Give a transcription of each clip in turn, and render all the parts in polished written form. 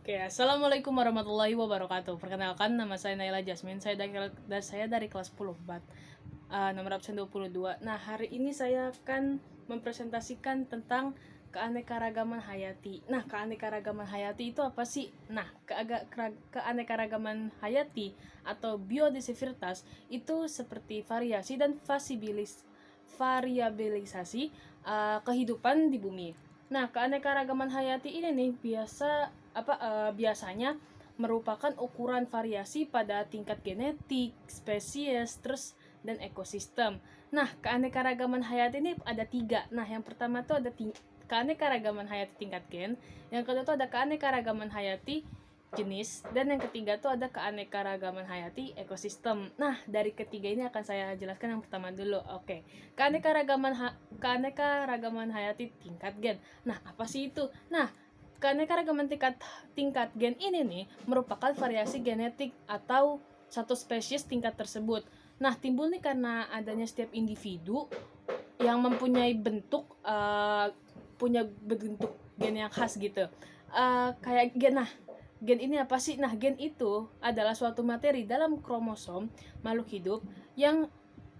Oke, assalamualaikum warahmatullahi wabarakatuh. Perkenalkan, nama saya Naila Jasmine. Saya dari kelas 10 4, nomor absen 22. Nah, hari ini saya akan mempresentasikan tentang keanekaragaman hayati. Nah, keanekaragaman hayati itu apa sih? Nah, keanekaragaman hayati atau biodiversitas itu seperti variasi dan variabilisasi kehidupan di bumi. Nah, keanekaragaman hayati ini nih biasanya merupakan ukuran variasi pada tingkat genetik, spesies, terus dan ekosistem. Nah, keanekaragaman hayati ini ada 3. Nah, yang pertama tuh ada keanekaragaman hayati tingkat gen, yang kedua tuh ada keanekaragaman hayati jenis, dan yang ketiga tuh ada keanekaragaman hayati ekosistem. Nah, dari ketiga ini akan saya jelaskan yang pertama dulu. Oke. Keanekaragaman hayati tingkat gen. Nah, apa sih itu? Nah, keanekaragaman tingkat gen ini nih merupakan variasi genetik atau satu spesies tingkat tersebut. Nah, timbul nih karena adanya setiap individu yang mempunyai punya bentuk gen yang khas gitu. Kayak gen. Nah, gen ini apa sih? Nah, gen itu adalah suatu materi dalam kromosom makhluk hidup yang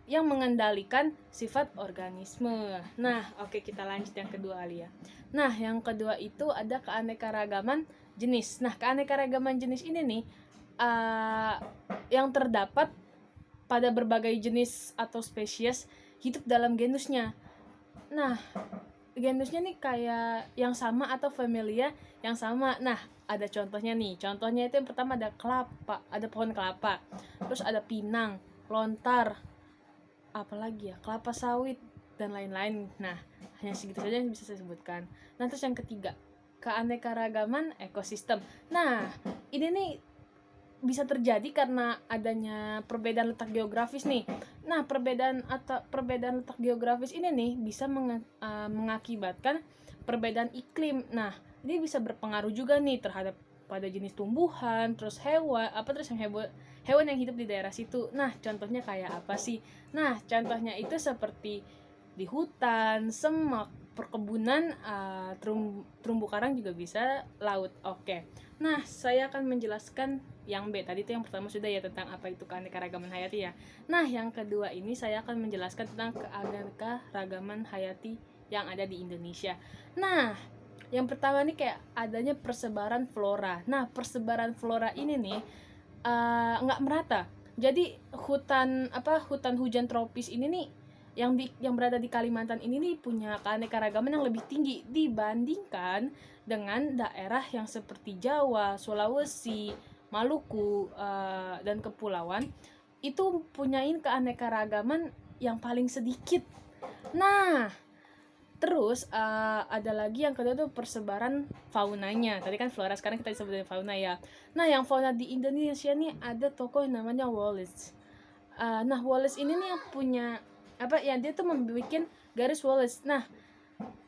mengendalikan sifat organisme. Nah, oke, kita lanjut yang kedua, Alia. Nah, yang kedua itu ada keanekaragaman jenis. Nah, keanekaragaman jenis ini nih yang terdapat pada berbagai jenis atau spesies hidup dalam genusnya. Nah, genusnya nih kayak yang sama atau familia yang sama. Nah, ada contohnya nih. Contohnya itu yang pertama ada kelapa, ada pohon kelapa. Terus ada pinang, lontar, apalagi ya, kelapa sawit dan lain-lain. Nah, hanya segitu saja yang bisa saya sebutkan. Nah, terus yang ketiga, keanekaragaman ekosistem. Nah, ini nih bisa terjadi karena adanya perbedaan letak geografis nih. Nah, perbedaan letak geografis ini nih bisa mengakibatkan perbedaan iklim. Nah, ini bisa berpengaruh juga nih terhadap pada jenis tumbuhan, terus hewan yang hidup di daerah situ. Nah, contohnya kayak apa sih? Nah, contohnya itu seperti di hutan, semak, perkebunan, terumbu karang juga bisa, laut. Oke. Nah, saya akan menjelaskan yang B. Tadi itu yang pertama sudah ya, tentang apa itu keanekaragaman hayati ya. Nah, yang kedua ini saya akan menjelaskan tentang keanekaragaman hayati yang ada di Indonesia. Nah, yang pertama nih kayak adanya persebaran flora. Nah, persebaran flora ini nih nggak merata. Jadi hutan hujan tropis ini nih yang berada di Kalimantan ini nih punya keanekaragaman yang lebih tinggi dibandingkan dengan daerah yang seperti Jawa, Sulawesi, Maluku, dan kepulauan itu punyain keanekaragaman yang paling sedikit. Nah, terus ada lagi yang kedua tuh persebaran faunanya. Tadi kan flora, sekarang kita sebutin fauna ya. Nah, yang fauna di Indonesia nih ada tokoh yang namanya Wallace. Nah, Wallace ini nih yang punya dia tuh membuat garis Wallace. Nah,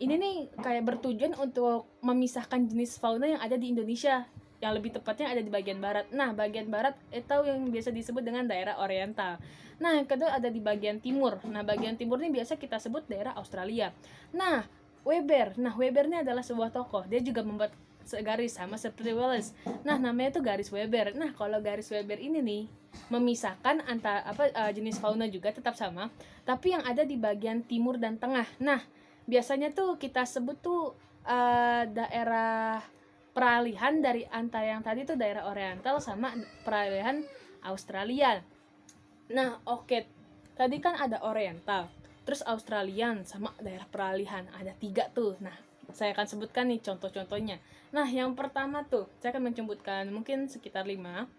ini nih kayak bertujuan untuk memisahkan jenis fauna yang ada di Indonesia, yang lebih tepatnya ada di bagian barat. Nah, bagian barat itu yang biasa disebut dengan daerah oriental. Nah, yang kedua ada di bagian timur. Nah, bagian timur ini biasa kita sebut daerah Australia. Nah, Weber. Nah, Weber ini adalah sebuah tokoh. Dia juga membuat garis sama seperti Wallace. Nah, namanya itu garis Weber. Nah, kalau garis Weber ini nih memisahkan antara jenis fauna juga tetap sama, tapi yang ada di bagian timur dan tengah. Nah, biasanya tuh kita sebut tuh daerah peralihan dari antara yang tadi tuh daerah oriental sama peralihan Australia. Nah, oke. Tadi kan ada oriental, terus Australian sama daerah peralihan. Ada 3 tuh. Nah, saya akan sebutkan nih contoh-contohnya. Nah, yang pertama tuh, saya akan menyebutkan mungkin sekitar 5.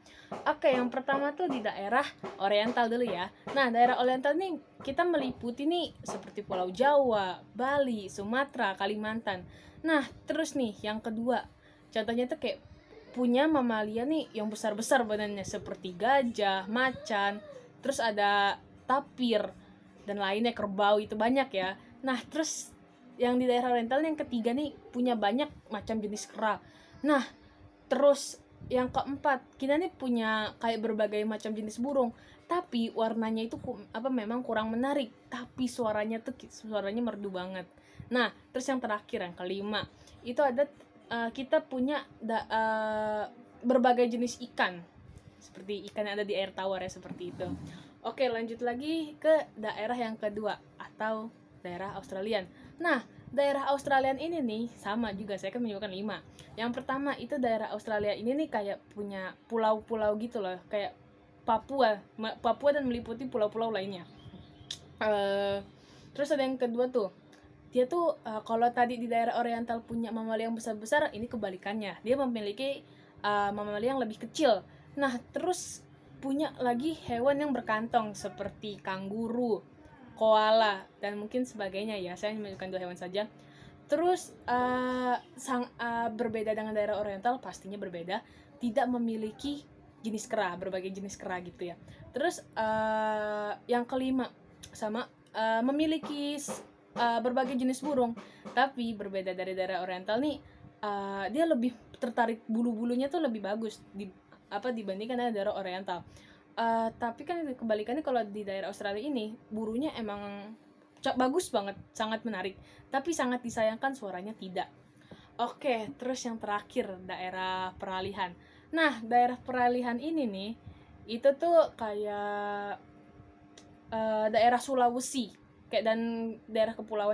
Oke, yang pertama tuh di daerah oriental dulu ya. Nah, daerah oriental nih kita meliputi nih seperti Pulau Jawa, Bali, Sumatera, Kalimantan. Nah, terus nih yang kedua, contohnya tuh kayak punya mamalia nih yang besar-besar badannya seperti gajah, macan, terus ada tapir dan lainnya, kerbau, itu banyak ya. Nah, terus yang di daerah oriental yang ketiga nih punya banyak macam jenis kera. Nah, terus yang keempat, kita nih punya kayak berbagai macam jenis burung, tapi warnanya itu memang kurang menarik, tapi suaranya merdu banget. Nah, terus yang terakhir yang kelima, itu ada kita punya berbagai jenis ikan, seperti ikan yang ada di air tawar ya, seperti itu. Oke, lanjut lagi ke daerah yang kedua atau daerah Australian. Nah, daerah Australian ini nih sama juga, saya kan menyebutkan 5. Yang pertama itu daerah Australia ini nih kayak punya pulau-pulau gitu loh, kayak Papua dan meliputi pulau-pulau lainnya. Terus ada yang kedua tuh, dia tuh kalau tadi di daerah oriental punya mamalia yang besar-besar, ini kebalikannya, dia memiliki mamalia yang lebih kecil. Nah, terus punya lagi hewan yang berkantong seperti kanguru, koala, dan mungkin sebagainya ya. Saya menyebutkan 2 hewan saja. Terus berbeda dengan daerah oriental, pastinya berbeda, tidak memiliki jenis kera, berbagai jenis kera gitu ya. Terus yang kelima sama memiliki berbagai jenis burung, tapi berbeda dari daerah oriental nih, dia lebih tertarik, bulu-bulunya tuh lebih bagus dibandingkan dengan daerah oriental. Tapi kan kebalikannya, kalau di daerah Australia ini burunya emang bagus banget, sangat menarik, tapi sangat disayangkan suaranya tidak. Oke, terus yang terakhir daerah peralihan. Nah, daerah peralihan ini nih, itu tuh kayak daerah Sulawesi, kayak, dan daerah kepulauan yang